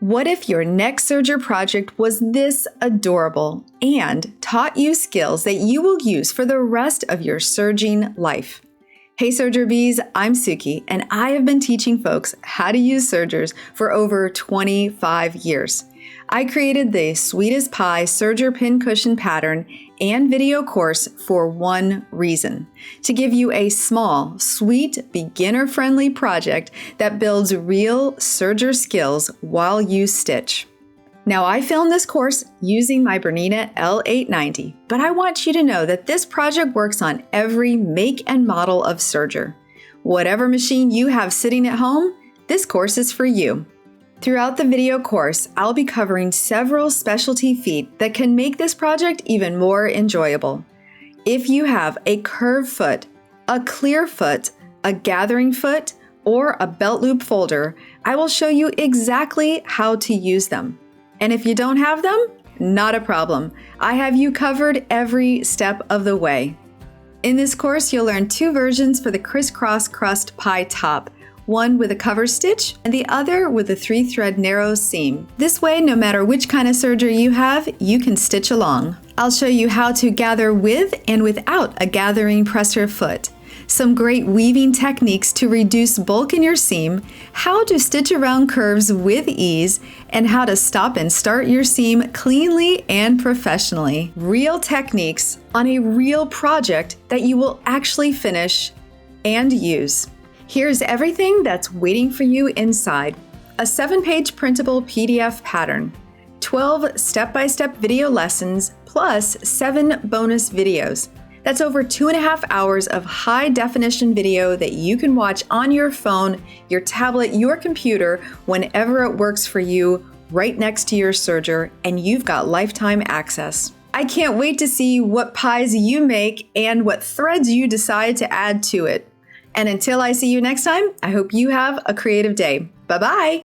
What if your next Serger project was this adorable and taught you skills that you will use for the rest of your serging life? Hey Serger Bees, I'm Sookie, and I have been teaching folks how to use Sergers for over 25 years. I created the Sweetest Pie Serger Pincushion pattern and video course for one reason: to give you a small, sweet, beginner-friendly project that builds real Serger skills while you stitch. Now, I filmed this course using my Bernina L890, but I want you to know that this project works on every make and model of Serger. Whatever machine you have sitting at home, this course is for you. Throughout the video course, I'll be covering several specialty feet that can make this project even more enjoyable. If you have a curved foot, a clear foot, a gathering foot, or a belt loop folder, I will show you exactly how to use them. And if you don't have them, not a problem. I have you covered every step of the way. In this course, you'll learn two versions for the crisscross crust pie top, one with a cover stitch and the other with a 3-thread narrow seam. This way, no matter which kind of serger you have, you can stitch along. I'll show you how to gather with and without a gathering presser foot, some great weaving techniques to reduce bulk in your seam, how to stitch around curves with ease, and how to stop and start your seam cleanly and professionally. Real techniques on a real project that you will actually finish and use. Here's everything that's waiting for you inside: a 7-page printable PDF pattern, 12 step-by-step video lessons, plus 7 bonus videos. That's over 2.5 hours of high-definition video that you can watch on your phone, your tablet, your computer, whenever it works for you, right next to your serger, and you've got lifetime access. I can't wait to see what pies you make and what threads you decide to add to it. And until I see you next time, I hope you have a creative day. Bye-bye.